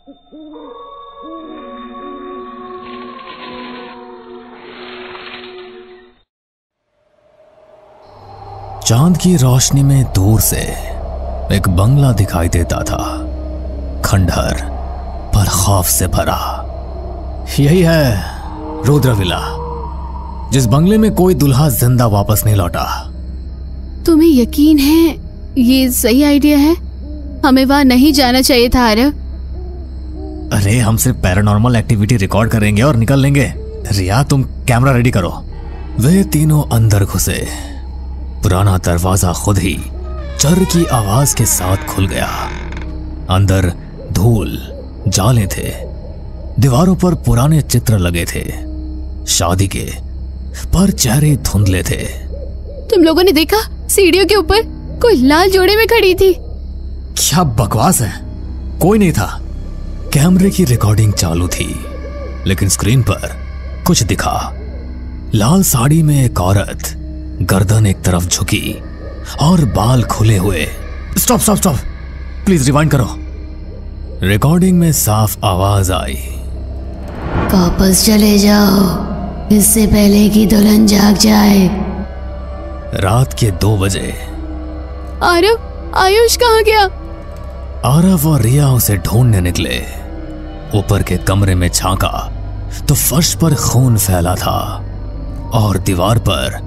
चांद की रोशनी में दूर से एक बंगला दिखाई देता था, खंडहर पर खौफ से भरा। यही है रुद्र विला, जिस बंगले में कोई दुल्हा जिंदा वापस नहीं लौटा। तुम्हें यकीन है ये सही आइडिया है? हमें वहां नहीं जाना चाहिए था आरव। अरे हम सिर्फ पैरानॉर्मल एक्टिविटी रिकॉर्ड करेंगे और निकल लेंगे। रिया तुम कैमरा रेडी करो। वे तीनों अंदर घुसे। पुराना दरवाजा खुद ही चर की आवाज के साथ खुल गया। अंदर धूल जाले थे, दीवारों पर पुराने चित्र लगे थे शादी के, पर चेहरे धुंधले थे। तुम लोगों ने देखा सीढ़ियों के ऊपर कोई लाल जोड़े में खड़ी थी। क्या बकवास है, कोई नहीं था। कैमरे की रिकॉर्डिंग चालू थी, लेकिन स्क्रीन पर कुछ दिखा। लाल साड़ी में एक औरत, गर्दन एक तरफ झुकी और बाल खुले हुए। Stop stop stop, please rewind करो। रिकॉर्डिंग में साफ आवाज आई, वापस चले जाओ, इससे पहले कि दुल्हन जाग जाए। रात के 2 बजे। आरव, आयुष कहाँ गया? आरव और रिया उसे ढूंढने निकले। ऊपर के कमरे में झांका तो फर्श पर खून फैला था और दीवार पर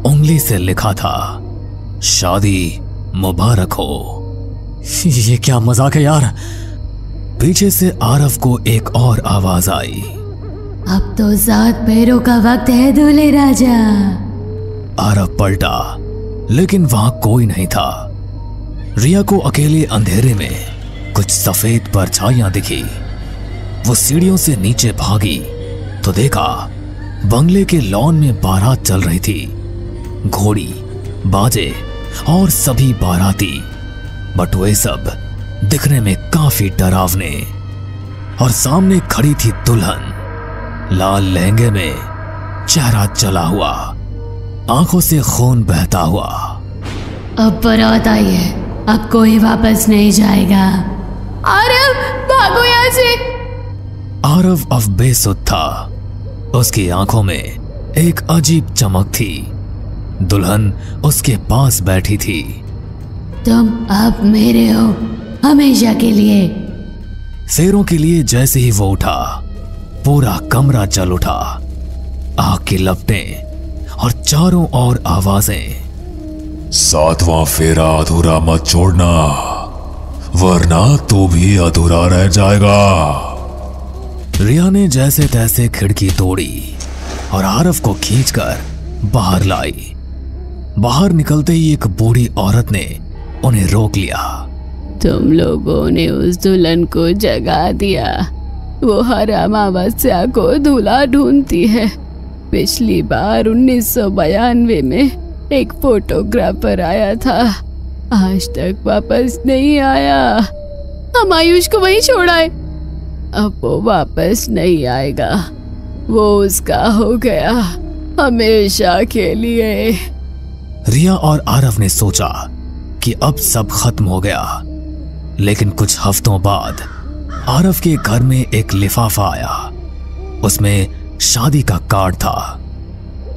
उंगली से लिखा था, शादी मुबारक हो। ये क्या मजाक है यार। पीछे से आरव को एक और आवाज आई, अब तो 7 पैरों का वक्त है दूल्हे राजा। आरव पलटा, लेकिन वहां कोई नहीं था। रिया को अकेले अंधेरे में कुछ सफेद परछाइयां दिखी। वो सीढ़ियों से नीचे भागी तो देखा बंगले के लॉन में बारात चल रही थी। घोड़ी, बाजे और सभी बाराती, बट वे सब दिखने में काफी डरावने। और सामने खड़ी थी दुल्हन, लाल लहंगे में, चेहरा जला हुआ, आंखों से खून बहता हुआ। अब बारात आई है, अब कोई वापस नहीं जाएगा। आरव, भागो यहाँ से। आरव अब बेसुध था। उसकी आंखों में एक अजीब चमक थी। दुल्हन उसके पास बैठी थी। तुम अब मेरे हो, हमेशा के लिए। शेरों के लिए जैसे ही वो उठा, पूरा कमरा जल उठा। आग की लपटें और चारों ओर आवाजें। 7वां फेरा अधूरा मत छोड़ना, वरना तू भी अधूरा रह जाएगा। रिया ने जैसे तैसे खिड़की तोड़ी और आरव को खींचकर बाहर लाई। बाहर निकलते ही एक बूढ़ी औरत ने उन्हें रोक लिया। तुम लोगों ने उस दुल्हन को जगा दिया। वो हर अमावस्या को दूल्हा ढूंढती है। पिछली बार 1992 में एक फोटोग्राफर आया था, आज तक वापस नहीं आया। हम आयुष को वहीं छोड़ा है, अब वो वापस नहीं आएगा। वो उसका हो गया हमेशा के लिए। रिया और आरव ने सोचा कि अब सब खत्म हो गया, लेकिन कुछ हफ्तों बाद आरव के घर में एक लिफाफा आया। उसमें शादी का कार्ड था।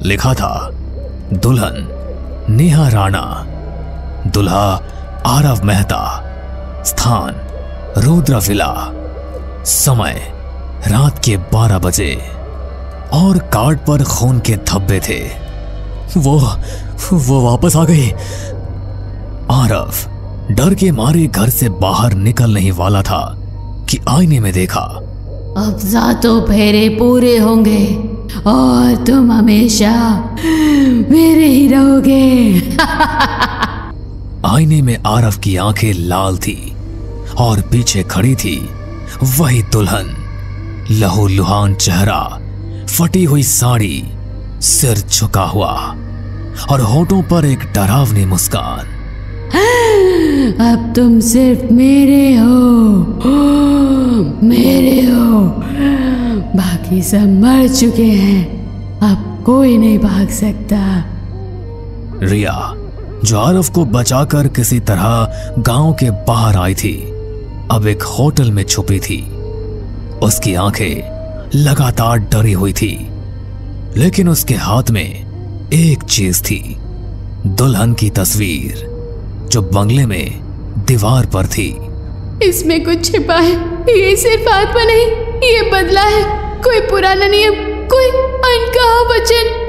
लिखा था, दुल्हन नेहा राणा, दुल्हा आरव मेहता, स्थान रुद्र विला, समय रात के 12 बजे। और कार्ड पर खून के धब्बे थे। वो वापस आ गई। आरव डर के मारे घर से बाहर निकल नहीं वाला था कि आईने में देखा, अब 7 फेरे पूरे होंगे और तुम हमेशा मेरे ही रहोगे। आईने में आरव की आंखें लाल थी और पीछे खड़ी थी वही दुल्हन, लहू लुहान चेहरा, फटी हुई साड़ी, सिर झुका हुआ और होठों पर एक डरावनी मुस्कान। अब तुम सिर्फ मेरे हो, मेरे हो। बाकी सब मर चुके हैं, अब कोई नहीं भाग सकता। रिया, जो आरव को बचाकर किसी तरह गांव के बाहर आई थी, अब एक होटल में छुपी थी। उसकी आंखें लगातार डरी हुई थी, लेकिन उसके हाथ में एक चीज थी, दुल्हन की तस्वीर जो बंगले में दीवार पर थी। इसमें कुछ छिपा है, ये सिर्फ आत्मा नहीं, ये बदला है, कोई पुराना नियम, कोई अनकहा वचन।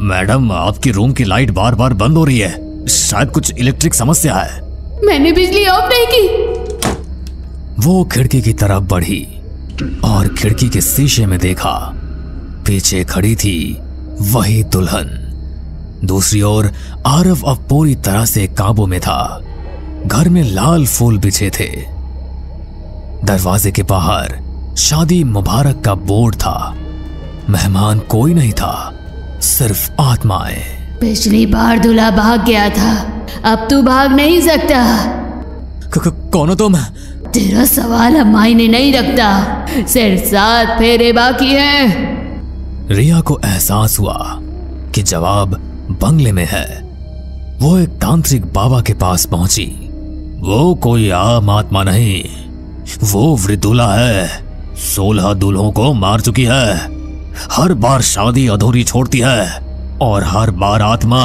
मैडम, आपकी रूम की लाइट बार बार बंद हो रही है, शायद कुछ इलेक्ट्रिक समस्या है। मैंने बिजली ऑफ नहीं की। वो खिड़की की तरफ बढ़ी और खिड़की के शीशे में देखा, पीछे खड़ी थी वही दुल्हन। दूसरी ओर आरव अब पूरी तरह से काबू में था। घर में लाल फूल बिछे थे। दरवाजे के बाहर शादी मुबारक का बोर्ड था। मेहमान कोई नहीं था, सिर्फ आत्माएं। पिछली बार दूल्हा भाग गया था, अब तू भाग नहीं सकता। कौन हो तुम? तेरा सवाल अब मायने नहीं रखता, सिर्फ 7 फेरे बाकी हैं। रिया को एहसास हुआ कि जवाब बंगले में है। वो एक तांत्रिक बाबा के पास पहुंची। वो कोई आम आत्मा नहीं, वो वृद्धुला है। 16 दूल्हों को मार चुकी है। हर बार शादी अधूरी छोड़ती है और हर बार आत्मा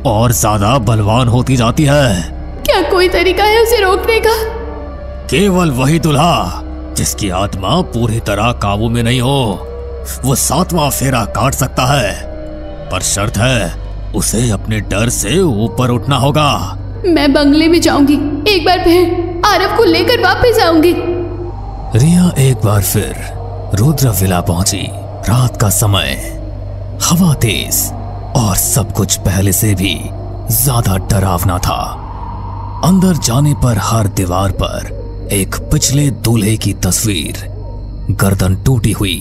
और ज्यादा बलवान होती जाती है। क्या कोई तरीका है उसे रोकने का? केवल वही दूल्हा जिसकी आत्मा पूरी तरह काबू में नहीं हो, वो 7वां फेरा काट सकता है, पर शर्त है उसे अपने डर से ऊपर उठना होगा। मैं बंगले में जाऊंगी, एक बार फिर आरव को लेकर वापस आऊंगी। रिया एक बार फिर रुद्र विला पहुंची। रात का समय, हवा तेज और सब कुछ पहले से भी ज्यादा डरावना था। अंदर जाने पर हर दीवार पर एक पिछले दूल्हे की तस्वीर, गर्दन टूटी हुई,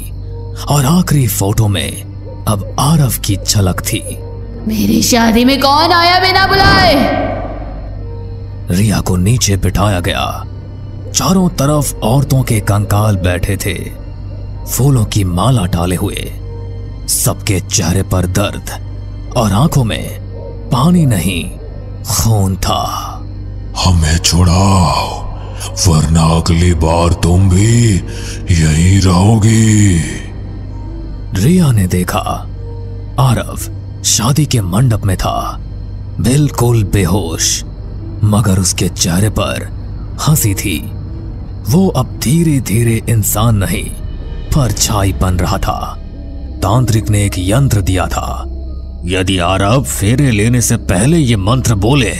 और आखिरी फोटो में अब आरव की झलक थी। मेरी शादी में कौन आया बिना बुलाए? रिया को नीचे बिठाया गया। चारों तरफ औरतों के कंकाल बैठे थे, फूलों की माला डाले हुए। सबके चेहरे पर दर्द और आंखों में पानी नहीं, खून था। हमें छुड़ाओ, वरना अगली बार तुम भी यहीं रहोगी। रिया ने देखा आरव शादी के मंडप में था, बिल्कुल बेहोश, मगर उसके चेहरे पर हंसी थी। वो अब धीरे धीरे इंसान नहीं, परछाई बन रहा था। तांत्रिक ने एक यंत्र दिया था। यदि आरव फेरे लेने से पहले ये मंत्र बोले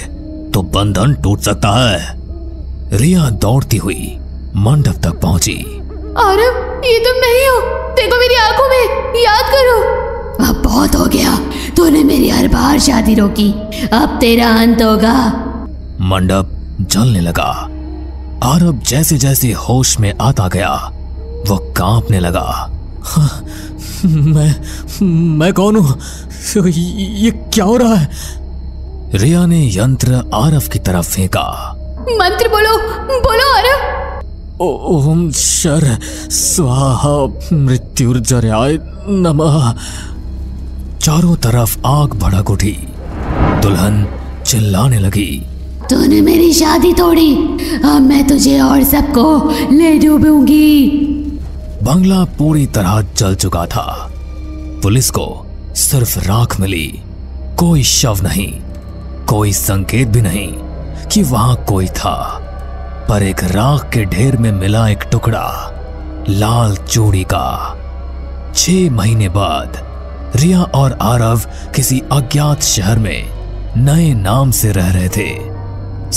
तो बंधन टूट सकता है। रिया दौड़ती हुई मंडप तक पहुंची। आरव, ये तुम नहीं हो, देखो मेरी आंखों में, याद करो। अब बहुत हो गया, तूने मेरी हर बार शादी रोकी, अब तेरा अंत होगा। मंडप जलने लगा। आरव जैसे जैसे होश में आता गया, वो कांपने लगा। हाँ, मैं कौन हूं? ये क्या हो रहा है? रिया ने यंत्र आरव की तरफ फेंका। मंत्र बोलो, बोलो आरव। ओम शर स्वाहा मृत्युर्जर्याय नमः। चारों तरफ आग भड़क उठी। दुल्हन चिल्लाने लगी, तूने मेरी शादी तोड़ी, अब मैं तुझे और सबको ले डूबूंगी। बंगला पूरी तरह जल चुका था। पुलिस को सिर्फ राख मिली, कोई शव नहीं, कोई संकेत भी नहीं कि वहां कोई था। पर एक राख के ढेर में मिला एक टुकड़ा लाल चूड़ी का। 6 महीने बाद रिया और आरव किसी अज्ञात शहर में नए नाम से रह रहे थे।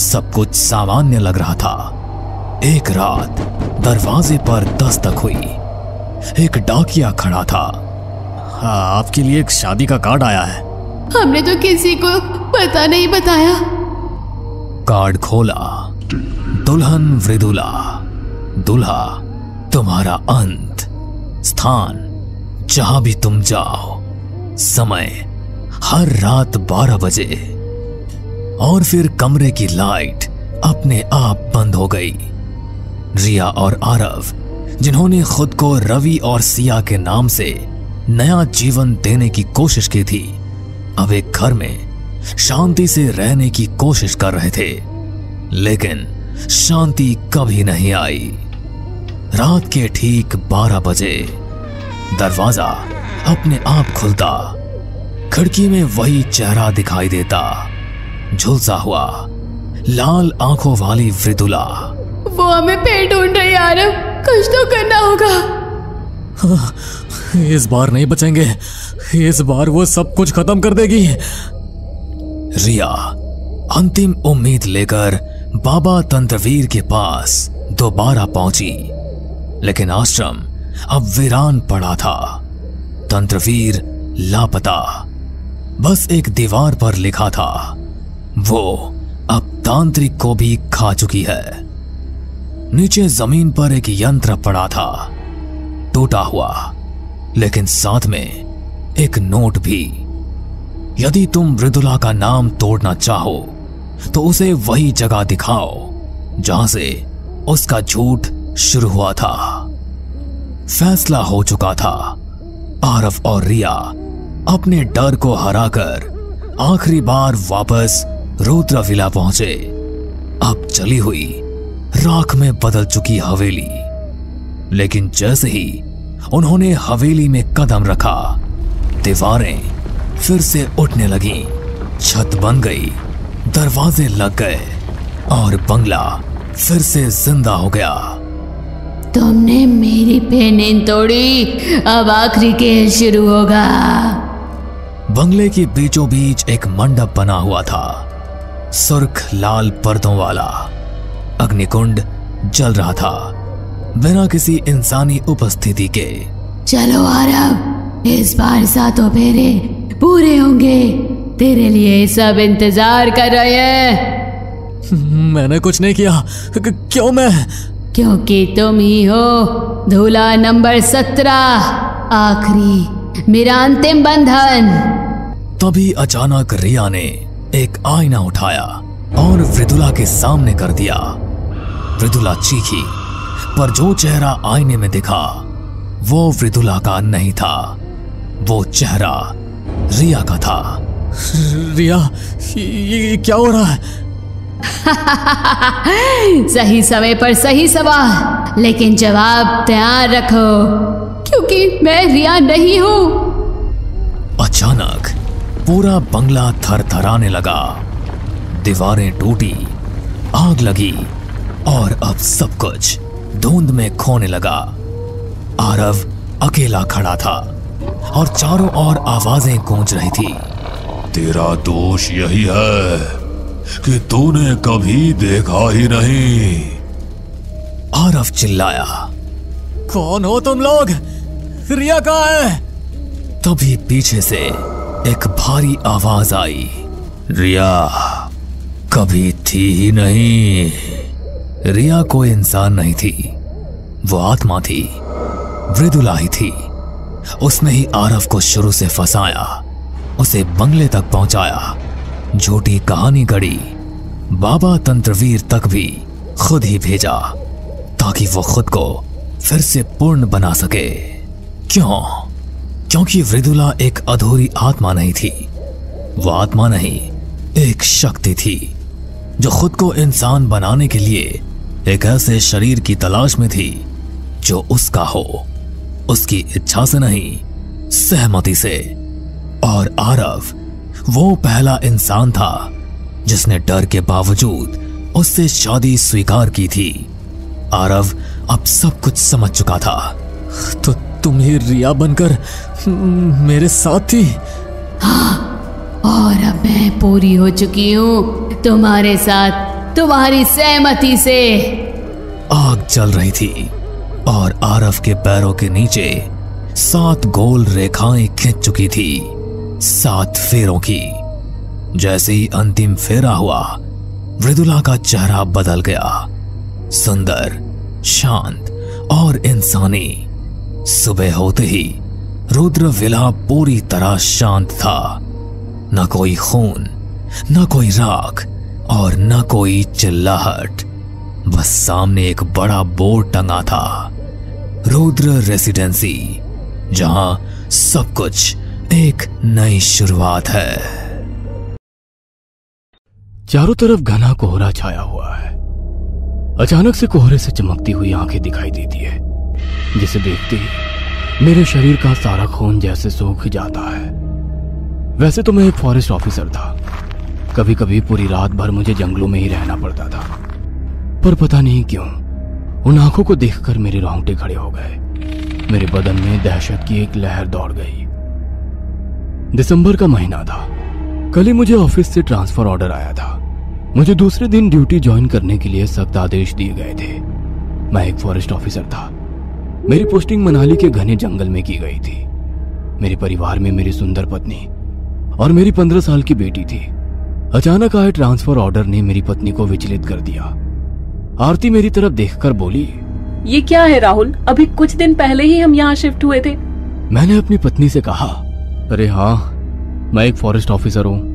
सब कुछ सामान्य लग रहा था। एक रात दरवाजे पर दस्तक हुई। एक डाकिया खड़ा था। आपके लिए एक शादी का कार्ड आया है। हमने तो किसी को पता नहीं बताया। कार्ड खोला। दुल्हन वृद्धुला, दूल्हा तुम्हारा अंत, स्थान जहां भी तुम जाओ, समय हर रात 12 बजे। और फिर कमरे की लाइट अपने आप बंद हो गई। रिया और आरव, जिन्होंने खुद को रवि और सिया के नाम से नया जीवन देने की कोशिश की थी, अब एक घर में शांति से रहने की कोशिश कर रहे थे, लेकिन शांति कभी नहीं आई। रात के ठीक 12 बजे दरवाजा अपने आप खुलता। खिड़की में वही चेहरा दिखाई देता, झुलसा हुआ, लाल आंखों वाली मृदुला। वो हमें फिर ढूंढ रही है आरव, कुछ तो करना होगा। इस बार नहीं बचेंगे, इस बार वो सब कुछ खत्म कर देगी। रिया अंतिम उम्मीद लेकर बाबा तंत्रवीर के पास दोबारा पहुंची, लेकिन आश्रम अब वीरान पड़ा था। तंत्रवीर लापता। बस एक दीवार पर लिखा था, वो अब तांत्रिक को भी खा चुकी है। नीचे जमीन पर एक यंत्र पड़ा था, टूटा हुआ, लेकिन साथ में एक नोट भी। यदि तुम मृदुला का नाम तोड़ना चाहो तो उसे वही जगह दिखाओ जहां से उसका झूठ शुरू हुआ था। फैसला हो चुका था। आरव और रिया अपने डर को हराकर आखिरी बार वापस रुद्रविला पहुंचे। अब जली हुई राख में बदल चुकी हवेली। लेकिन जैसे ही उन्होंने हवेली में कदम रखा, दीवारें फिर से उठने लगी, छत बन गई, दरवाजे लग गए और बंगला फिर से जिंदा हो गया। तुमने मेरी नींद तोड़ी, अब आखिरी खेल शुरू होगा। बंगले के बीचों बीच एक मंडप बना हुआ था, सुर्ख लाल पर्दों वाला। अग्निकुंड जल रहा था बिना किसी इंसानी उपस्थिति के। चलो आरव, इस बार 7 फेरे पूरे होंगे। तेरे लिए सब इंतजार कर रहे हैं। मैंने कुछ नहीं किया। क्यों मैं? क्योंकि तुम ही हो दूल्हा नंबर 17, आखिरी, मेरा अंतिम बंधन। तभी अचानक रिया ने एक आईना उठाया और मृदुला के सामने कर दिया। मृदुला चीखी, पर जो चेहरा आईने में दिखा वो मृदुला का नहीं था, वो चेहरा रिया का था। रिया, ये क्या हो रहा है? सही समय पर सही सवाल, लेकिन जवाब तैयार रखो, क्योंकि मैं रिया नहीं हूं। अचानक पूरा बंगला थरथराने लगा, दीवारें टूटी, आग लगी और अब सब कुछ धुंध में खोने लगा। आरव अकेला खड़ा था और चारों ओर आवाजें गूंज रही थी। तेरा दोष यही है कि तूने कभी देखा ही नहीं। आरव चिल्लाया, कौन हो तुम लोग? रिया कहाँ है? तभी पीछे से एक भारी आवाज आई, रिया कभी थी ही नहीं। रिया कोई इंसान नहीं थी, वो आत्मा थी, मृदुला ही थी। उसने ही आरव को शुरू से फंसाया, उसे बंगले तक पहुंचाया, झूठी कहानी गढ़ी, बाबा तंत्रवीर तक भी खुद ही भेजा ताकि वो खुद को फिर से पूर्ण बना सके। क्यों? क्योंकि मृदुला एक अधूरी आत्मा नहीं थी, वो आत्मा नहीं, एक शक्ति थी जो खुद को इंसान बनाने के लिए एक ऐसे शरीर की तलाश में थी जो उसका हो, उसकी इच्छा से नहीं, सहमति से। और आरव वो पहला इंसान था जिसने डर के बावजूद उससे शादी स्वीकार की थी। आरव अब सब कुछ समझ चुका था। तो तुम ही रिया बनकर मेरे साथ थी? हाँ, और अब मैं पूरी हो चुकी हूँ तुम्हारे साथ, तुम्हारी सहमति से। आग जल रही थी और आरव के पैरों के नीचे 7 गोल रेखाएं खिंच चुकी थी, 7 फेरों की। जैसे ही अंतिम फेरा हुआ, मृदुला का चेहरा बदल गया, सुंदर, शांत और इंसानी। सुबह होते ही रुद्रविला पूरी तरह शांत था। न कोई खून, न कोई राख और न कोई चिल्लाहट। बस सामने एक बड़ा बोर्ड टंगा था, रुद्र रेसिडेंसी, जहां सब कुछ एक नई शुरुआत है। चारों तरफ घना कोहरा छाया हुआ है। अचानक से कोहरे से चमकती हुई आंखें दिखाई देती है, जिसे देखते ही मेरे शरीर का सारा खून जैसे सूख जाता है। वैसे तो मैं एक फॉरेस्ट ऑफिसर था, कभी कभी पूरी रात भर मुझे जंगलों में ही रहना पड़ता था, पर पता नहीं क्यों उन आंखों को देखकर मेरे रोंगटे खड़े हो गए। मेरे बदन में दहशत की एक लहर दौड़ गई। दिसंबर का महीना था। कल ही मुझे ऑफिस से ट्रांसफर ऑर्डर आया था। मुझे दूसरे दिन ड्यूटी ज्वाइन करने के लिए सख्त आदेश दिए गए थे। मैं एक फॉरेस्ट ऑफिसर था। मेरी पोस्टिंग मनाली के घने जंगल में की गई थी। मेरे परिवार में मेरी सुंदर पत्नी और मेरी 15 साल की बेटी थी। अचानक आए ट्रांसफर ऑर्डर ने मेरी पत्नी को विचलित कर दिया। आरती मेरी तरफ देखकर बोली, ये क्या है राहुल? अभी कुछ दिन पहले ही हम यहाँ शिफ्ट हुए थे। मैंने अपनी पत्नी से कहा, अरे हाँ, मैं एक फॉरेस्ट ऑफिसर हूँ।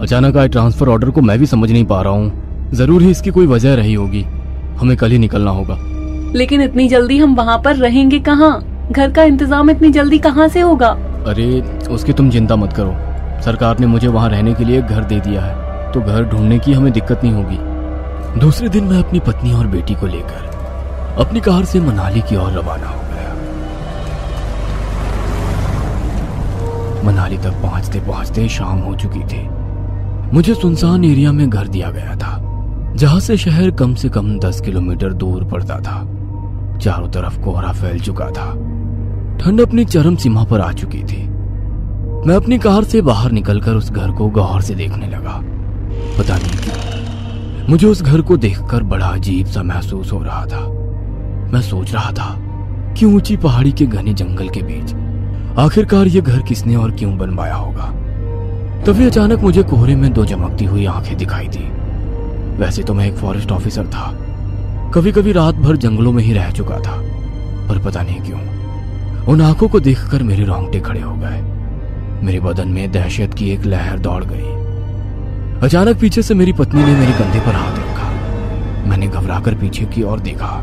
अचानक आए ट्रांसफर ऑर्डर को मैं भी समझ नहीं पा रहा हूँ। जरूर ही इसकी कोई वजह रही होगी। हमें कल ही निकलना होगा। लेकिन इतनी जल्दी हम वहाँ पर रहेंगे कहाँ? घर का इंतजाम इतनी जल्दी कहाँ से होगा? अरे उसकी तुम चिंता मत करो। सरकार ने मुझे वहाँ रहने के लिए एक घर दे दिया है, तो घर ढूंढने की हमें दिक्कत नहीं होगी। दूसरे दिन मैं अपनी पत्नी और बेटी को लेकर अपनी कार से मनाली की ओर रवाना हो गया। मनाली तक पहुंचते पहुंचते शाम हो चुकी थी। मुझे सुनसान एरिया में घर दिया गया था, जहां से शहर कम से कम 10 किलोमीटर दूर पड़ता था। चारों तरफ कोहरा फैल चुका था। ठंड अपनी चरम सीमा पर आ चुकी थी। मैं अपनी कार से बाहर निकलकर उस घर को गौर से देखने लगा। पता नहीं क्यों मुझे उस घर को देखकर बड़ा अजीब सा महसूस हो रहा था। मैं सोच रहा था कि ऊंची पहाड़ी के घने जंगल के बीच आखिरकार ये घर किसने और क्यों बनवाया होगा। तभी अचानक मुझे कोहरे में दो चमकती हुई आंखें दिखाई दी। वैसे तो मैं एक फॉरेस्ट ऑफिसर था, कभी कभी रात भर जंगलों में ही रह चुका था, पर पता नहीं क्यों उन आंखों को देखकर मेरे रोंगटे खड़े हो गए। मेरे बदन में दहशत की एक लहर दौड़ गई। अचानक पीछे से मेरी पत्नी ने मेरे कंधे पर हाथ रखा। मैंने घबराकर पीछे की ओर देखा।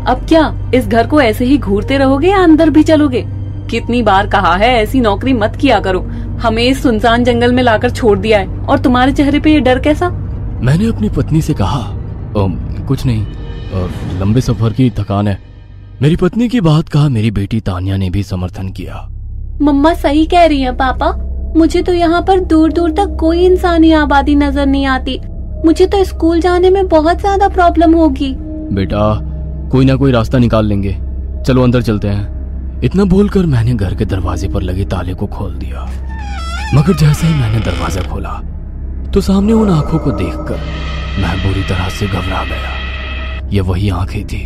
अब क्या इस घर को ऐसे ही घूरते रहोगे या अंदर भी चलोगे? कितनी बार कहा है ऐसी नौकरी मत किया करो। हमें इस सुनसान जंगल में लाकर छोड़ दिया है, और तुम्हारे चेहरे पे ये डर कैसा? मैंने अपनी पत्नी से कहा, कुछ नहीं, लंबे सफर की थकान है। मेरी पत्नी की बात कहा मेरी बेटी तानिया ने भी समर्थन किया। मम्मा सही कह रही है पापा। मुझे तो यहाँ पर दूर दूर तक कोई इंसानी आबादी नजर नहीं आती। मुझे तो स्कूल जाने में बहुत ज्यादा प्रॉब्लम होगी। बेटा, कोई ना कोई रास्ता निकाल लेंगे, चलो अंदर चलते हैं। इतना बोलकर मैंने घर के दरवाजे पर लगे ताले को खोल दिया। मगर जैसे ही मैंने दरवाजा खोला तो सामने उन आंखों को देखकर मैं बुरी तरह से घबरा गया। ये वही आंखें थी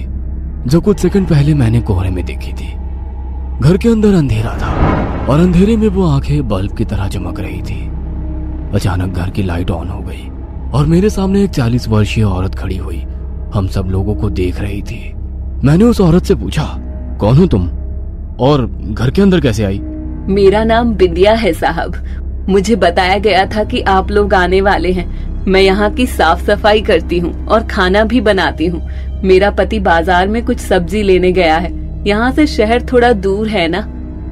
जो कुछ सेकंड पहले मैंने कोहरे में देखी थी। घर के अंदर अंधेरा था और अंधेरे में वो आंखें बल्ब की तरह चमक रही थी। अचानक घर की लाइट ऑन हो गई और मेरे सामने एक 40 वर्षीय औरत खड़ी हुई हम सब लोगों को देख रही थी। मैंने उस औरत से पूछा, कौन हो तुम और घर के अंदर कैसे आई? मेरा नाम बिंदिया है साहब। मुझे बताया गया था कि आप लोग आने वाले हैं। मैं यहाँ की साफ सफाई करती हूँ और खाना भी बनाती हूँ। मेरा पति बाजार में कुछ सब्जी लेने गया है। यहाँ से शहर थोड़ा दूर है ना।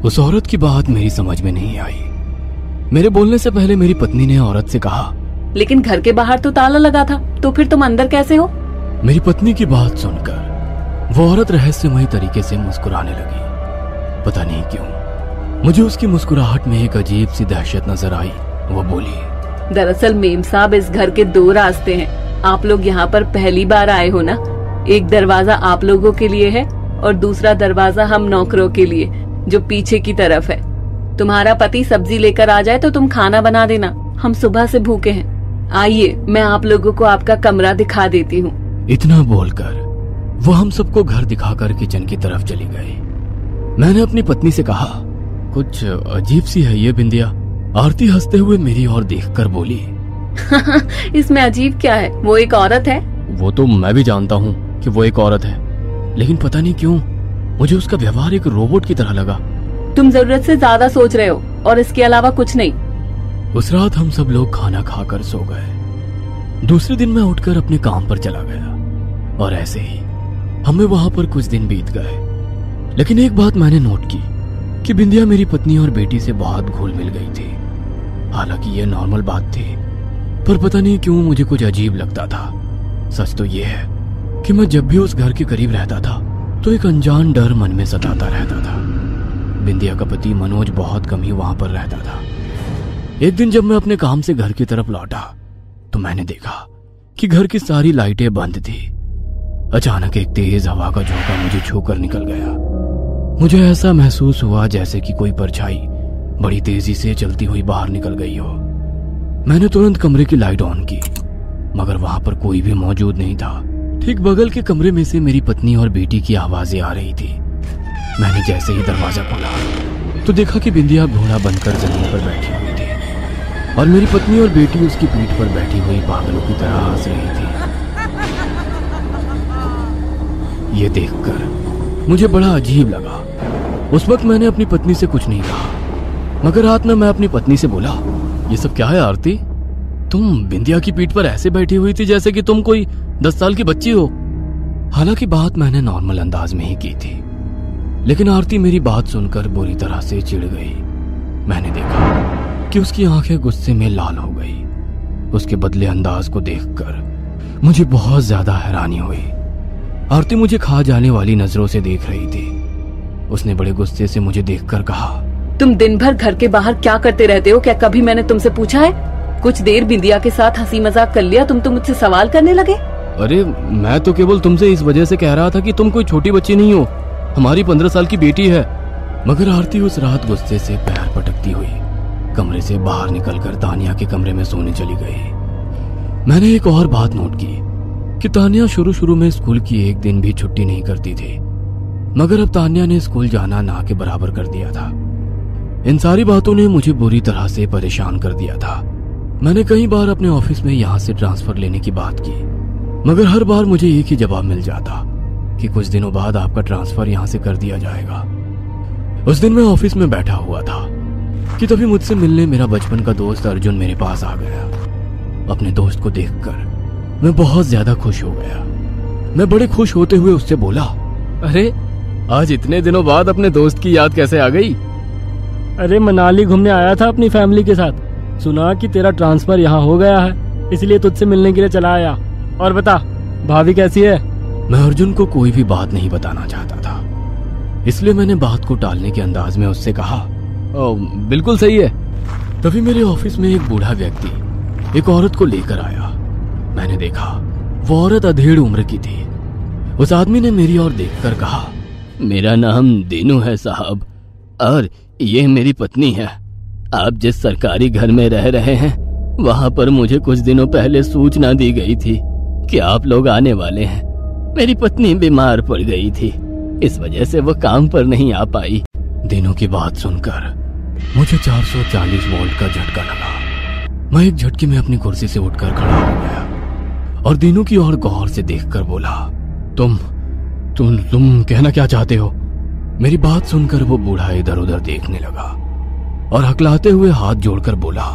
उस औरत की बात मेरी समझ में नहीं आई। मेरे बोलने से पहले मेरी पत्नी ने औरत से कहा, लेकिन घर के बाहर तो ताला लगा था, तो फिर तुम अंदर कैसे हो? मेरी पत्नी की बात सुनकर वो औरत रहस्यमयी तरीके से मुस्कुराने लगी। पता नहीं क्यों मुझे उसकी मुस्कुराहट में एक अजीब सी दहशत नजर आई। वो बोली, दरअसल मेम साहब, इस घर के 2 रास्ते हैं। आप लोग यहाँ पर पहली बार आए हो ना। एक दरवाजा आप लोगों के लिए है और दूसरा दरवाजा हम नौकरों के लिए, जो पीछे की तरफ है। तुम्हारा पति सब्जी लेकर आ जाए तो तुम खाना बना देना। हम सुबह से भूखे हैं। आइए, मैं आप लोगों को आपका कमरा दिखा देती हूँ। इतना बोलकर वो हम सबको घर दिखाकर किचन की तरफ चली गई। मैंने अपनी पत्नी से कहा, कुछ अजीब सी है ये बिंदिया। आरती हंसते हुए मेरी ओर देखकर बोली, इसमें अजीब क्या है? वो एक औरत है। वो तो मैं भी जानता हूँ कि वो एक औरत है, लेकिन पता नहीं क्यों मुझे उसका व्यवहार एक रोबोट की तरह लगा। तुम जरूरत से ज्यादा सोच रहे हो और इसके अलावा कुछ नहीं। उस रात हम सब लोग खाना खाकर सो गए। दूसरे दिन मैं उठकर अपने काम पर चला गया और ऐसे ही हमें वहां पर कुछ दिन बीत गए। लेकिन एक बात मैंने नोट की कि बिंदिया मेरी पत्नी और बेटी से बहुत घुल मिल गई थी। हालांकि यह नॉर्मल बात थी, पर पता नहीं क्यों मुझे कुछ अजीब लगता था। सच तो यह है कि मैं जब भी उस घर के करीब रहता था तो एक अनजान डर मन में सताता रहता था। बिंदिया का पति मनोज बहुत कम ही वहां पर रहता था। एक दिन जब मैं अपने काम से घर की तरफ लौटा तो मैंने देखा कि घर की सारी लाइटें बंद थी। अचानक एक तेज हवा का झोंका मुझे छूकर निकल गया। मुझे ऐसा महसूस हुआ जैसे कि कोई परछाई बड़ी तेजी से चलती हुई बाहर निकल गई हो। मैंने तुरंत कमरे की लाइट ऑन की, मगर वहां पर कोई भी मौजूद नहीं था। ठीक बगल के कमरे में से मेरी पत्नी और बेटी की आवाजें आ रही थी। मैंने जैसे ही दरवाजा खोला तो देखा कि बिंदिया घोड़ा बनकर जमीन पर बैठी हुई थी और मेरी पत्नी और बेटी उसकी पीठ पर बैठी हुई पागलों की तरह हंस रही थी। ये देखकर मुझे बड़ा अजीब लगा। उस वक्त मैंने अपनी पत्नी से कुछ नहीं कहा, मगर रात में मैं अपनी पत्नी से बोला, ये सब क्या है आरती? तुम बिंदिया की पीठ पर ऐसे बैठी हुई थी जैसे कि तुम कोई 10 साल की बच्ची हो। हालांकि बात मैंने नॉर्मल अंदाज में ही की थी, लेकिन आरती मेरी बात सुनकर बुरी तरह से चिढ़ गई। मैंने देखा कि उसकी आंखें गुस्से में लाल हो गई। उसके बदले अंदाज को देखकर मुझे बहुत ज्यादा हैरानी हुई। आरती मुझे खा जाने वाली नजरों से देख रही थी। उसने बड़े गुस्से से मुझे देखकर कहा, तुम दिन भर घर के बाहर क्या करते रहते हो? क्या कभी मैंने तुमसे पूछा है? कुछ देर बिंदिया के साथ हंसी मजाक कर लिया, तुम तो मुझसे सवाल करने लगे। अरे मैं तो केवल तुमसे इस वजह से कह रहा था कि तुम कोई छोटी बच्ची नहीं हो, हमारी 15 साल की बेटी है। मगर आरती उस रात गुस्से से पैर पटकती हुई कमरे से बाहर निकलकर तानिया के कमरे में सोने चली गई। मैंने एक और बात नोट की कि तानिया शुरू में स्कूल की एक दिन भी छुट्टी नहीं करती थी, मगर अब तानिया ने स्कूल जाना ना के बराबर कर दिया था। इन सारी बातों ने मुझे बुरी तरह से परेशान कर दिया था। मैंने कई बार अपने ऑफिस में यहाँ से ट्रांसफर लेने की बात की, मगर हर बार मुझे एक ही जवाब मिल जाता कि कुछ दिनों बाद आपका ट्रांसफर यहाँ से कर दिया जाएगा। उस दिन मैं ऑफिस में बैठा हुआ था कि तभी मुझसे मिलने मेरा बचपन का दोस्त अर्जुन मेरे पास आ गया। अपने दोस्त को देखकर मैं बहुत ज्यादा खुश हो गया। मैं बड़े खुश होते हुए उससे बोला, अरे आज इतने दिनों बाद अपने दोस्त की याद कैसे आ गई? अरे मनाली घूमने आया था अपनी फैमिली के साथ, सुना कि तेरा ट्रांसफर यहाँ हो गया है, इसलिए तुझसे मिलने के लिए चला आया। और बता भाभी कैसी है? मैं अर्जुन को कोई भी बात नहीं बताना चाहता था, इसलिए मैंने बात को टालने के अंदाज में उससे कहा, बिल्कुल सही है। तभी मेरे ऑफिस में एक बूढ़ा व्यक्ति एक औरत को लेकर आया। मैंने देखा वो औरत अधेड़ उम्र की थी। उस आदमी ने मेरी ओर देखकर कहा, मेरा नाम दीनू है साहब, और ये मेरी पत्नी है। आप जिस सरकारी घर में रह रहे हैं वहां पर मुझे कुछ दिनों पहले सूचना दी गई थी कि आप लोग आने वाले हैं। मेरी पत्नी बीमार पड़ गई थी, इस वजह से वो काम पर नहीं आ पाई। दीनू की बात सुनकर मुझे 440 वोल्ट का झटका लगा। मैं एक झटके में अपनी कुर्सी से उठकर खड़ा हो गया और दीनू की ओर गौर से देखकर बोला, तुम कहना क्या चाहते हो? मेरी बात सुनकर वो बूढ़ा इधर उधर देखने लगा और हकलाते हुए हाथ जोड़कर बोला,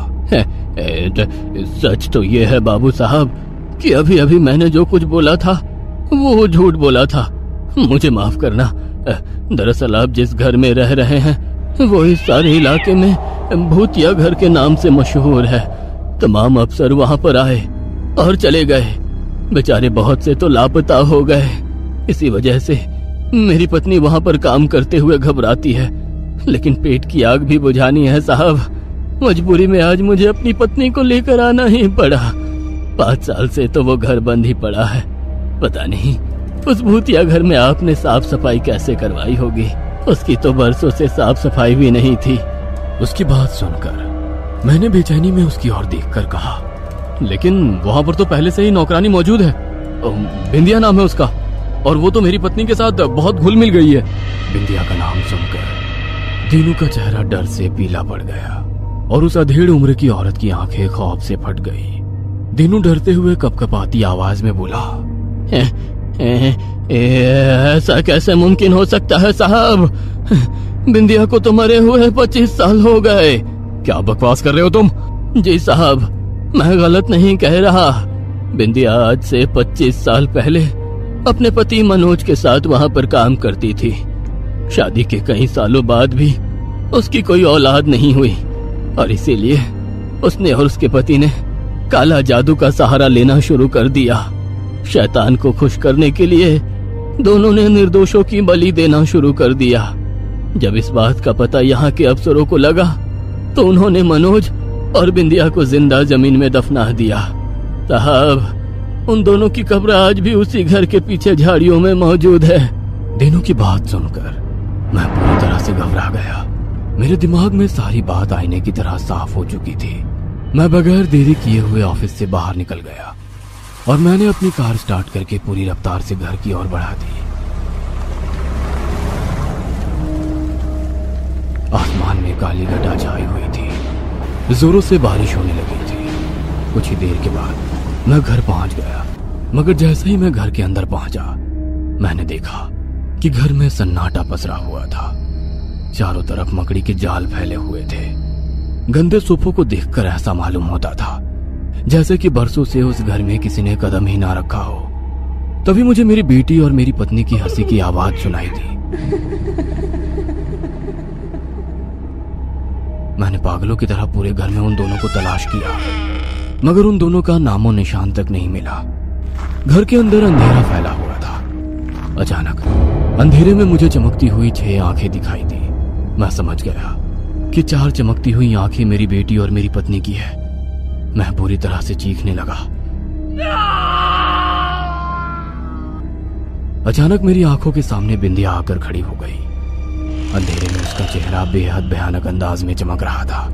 सच तो ये है बाबू साहब कि अभी अभी मैंने जो कुछ बोला था वो झूठ बोला था। मुझे माफ करना। दरअसल आप जिस घर में रह रहे हैं वो इस सारे इलाके में भूतिया घर के नाम से मशहूर है। तमाम अफसर वहां पर आए और चले गए, बेचारे बहुत से तो लापता हो गए। इसी वजह से मेरी पत्नी वहां पर काम करते हुए घबराती है, लेकिन पेट की आग भी बुझानी है साहब। मजबूरी में आज मुझे अपनी पत्नी को लेकर आना ही पड़ा। 5 साल से तो वो घर बंद ही पड़ा है। पता नहीं उस भूतिया घर में आपने साफ सफाई कैसे करवाई होगी, उसकी तो बरसों से साफ सफाई भी नहीं थी। उसकी बात सुनकर मैंने बेचैनी में उसकी ओर देखकर कहा, लेकिन वहां पर तो पहले से ही नौकरानी मौजूद है, बिंदिया नाम है उसका, और वो तो मेरी पत्नी के साथ बहुत घुल मिल गई है। बिंदिया का नाम सुनकर दीनू का चेहरा डर से पीला पड़ गया और उस अधेड़ उम्र की औरत की आंखें खौफ से फट गई। दीनू डरते हुए कपकपाती आवाज में बोला, ऐसा कैसे मुमकिन हो सकता है साहब? बिंदिया को तो मरे हुए 25 साल हो गए। क्या बकवास कर रहे हो तुम? जी साहब, मैं गलत नहीं कह रहा। बिंदिया आज से 25 साल पहले अपने पति मनोज के साथ वहां पर काम करती थी। शादी के कई सालों बाद भी उसकी कोई औलाद नहीं हुई और इसीलिए उसने और उसके पति ने काला जादू का सहारा लेना शुरू कर दिया। शैतान को खुश करने के लिए दोनों ने निर्दोषों की बलि देना शुरू कर दिया। जब इस बात का पता यहाँ के अफसरों को लगा तो उन्होंने मनोज और बिंदिया को जिंदा जमीन में दफना दिया। साहब, उन दोनों की कब्र आज भी उसी घर के पीछे झाड़ियों में मौजूद है। दिनों की बात सुनकर मैं पूरी तरह से घबरा गया। मेरे दिमाग में सारी बात आईने की तरह साफ हो चुकी थी। मैं बगैर देरी किए हुए ऑफिस से बाहर निकल गया और मैंने अपनी कार स्टार्ट करके पूरी रफ्तार से घर की ओर बढ़ा दी। आसमान में काली घटा छाई हुई थी, जोरों से बारिश होने लगी थी। कुछ ही देर के बाद मैं घर पहुंच गया, मगर जैसे ही मैं घर के अंदर पहुंचा मैंने देखा कि घर में सन्नाटा पसरा हुआ था। चारों तरफ मकड़ी के जाल फैले हुए थे। गंदे सोफों को देखकर ऐसा मालूम होता था जैसे कि बरसों से उस घर में किसी ने कदम ही ना रखा हो। तभी मुझे मेरी बेटी और मेरी पत्नी की हंसी की आवाज सुनाई दी। मैंने पागलों की तरह पूरे घर में उन दोनों को तलाश किया, मगर उन दोनों का नामो निशान तक नहीं मिला। घर के अंदर अंधेरा फैला हुआ था। अचानक अंधेरे में मुझे चमकती हुई 6 आंखें दिखाई दी। मैं समझ गया कि 4 चमकती हुई आंखें मेरी बेटी और मेरी पत्नी की है। मैं बुरी तरह से चीखने लगा। अचानक मेरी आंखों के सामने बिंदिया आकर खड़ी हो गई। अंधेरे में उसका चेहरा बेहद भयानक अंदाज में चमक रहा था,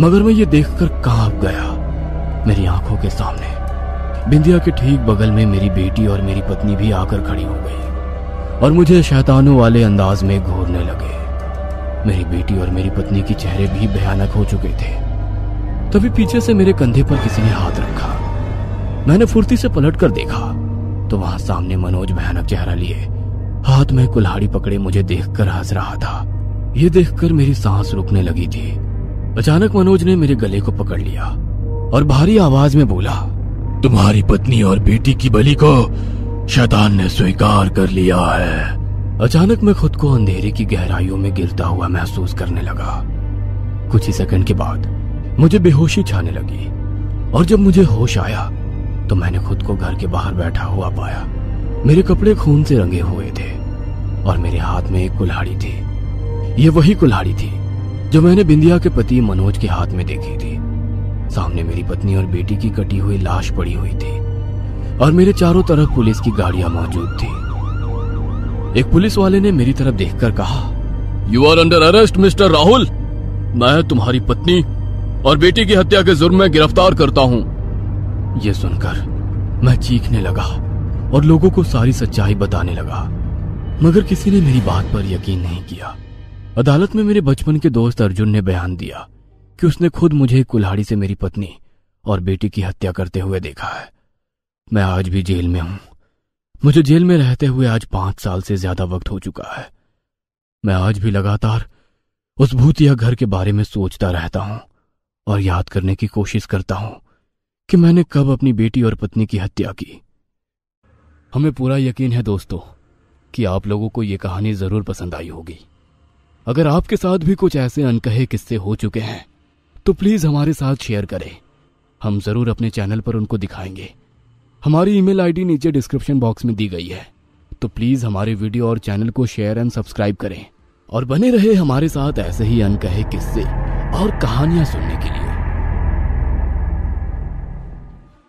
मगर मैं ये देखकर कांप गया। मेरी आंखों के सामने बिंदिया के ठीक बगल में मेरी बेटी और मेरी पत्नी भी आकर खड़ी हो गई और मुझे शैतानों वाले अंदाज में घूरने लगे। मेरी बेटी और मेरी पत्नी के चेहरे भी भयानक हो चुके थे। तभी पीछे से मेरे कंधे पर किसी ने हाथ रखा। मैंने फुर्ती से पलट कर देखा तो वहां सामने मनोज भयानक चेहरा लिए हाथ में कुल्हाड़ी पकड़े मुझे देखकर हंस रहा था। ये देखकर मेरी सांस रुकने लगी थी। अचानक मनोज ने मेरे गले को पकड़ लिया और भारी आवाज में बोला, तुम्हारी पत्नी और बेटी की बलि को शैतान ने स्वीकार कर लिया है। अचानक मैं खुद को अंधेरे की गहराइयों में गिरता हुआ महसूस करने लगा। कुछ ही सेकंड के बाद मुझे बेहोशी छाने लगी और जब मुझे होश आया तो मैंने खुद को घर के बाहर बैठा हुआ पाया। मेरे कपड़े खून से रंगे हुए थे और मेरे हाथ में एक कुल्हाड़ी थी। ये वही कुल्हाड़ी थी जो मैंने बिंदिया के पति मनोज के हाथ में देखी थी। सामने मेरी पत्नी और बेटी की कटी हुई लाश पड़ी हुई थी और मेरे चारों तरफ पुलिस की गाड़ियां मौजूद थी। एक पुलिस वाले ने मेरी तरफ देखकर कहा, you are under arrest mister Rahul. मैं तुम्हारी पत्नी और बेटी की हत्या के जुर्म में गिरफ्तार करता हूं। यह सुनकर मैं चीखने लगा और लोगों को सारी सच्चाई बताने लगा, मगर किसी ने मेरी बात पर यकीन नहीं किया। अदालत में मेरे बचपन के दोस्त अर्जुन ने बयान दिया कि उसने खुद मुझे कुल्हाड़ी से मेरी पत्नी और बेटी की हत्या करते हुए देखा है। मैं आज भी जेल में हूं। मुझे जेल में रहते हुए आज 5 साल से ज्यादा वक्त हो चुका है। मैं आज भी लगातार उस भूतिया घर के बारे में सोचता रहता हूं और याद करने की कोशिश करता हूं कि मैंने कब अपनी बेटी और पत्नी की हत्या की। हमें पूरा यकीन है दोस्तों कि आप लोगों को ये कहानी जरूर पसंद आई होगी। अगर आपके साथ भी कुछ ऐसे अनकहे किस्से हो चुके हैं तो प्लीज हमारे साथ शेयर करें। हम जरूर अपने चैनल पर उनको दिखाएंगे। हमारी ईमेल आईडी नीचे डिस्क्रिप्शन बॉक्स में दी गई है, तो प्लीज हमारे वीडियो और चैनल को शेयर एंड सब्सक्राइब करें और बने रहे हमारे साथ ऐसे ही अनकहे किस्से और कहानियां सुनने के लिए।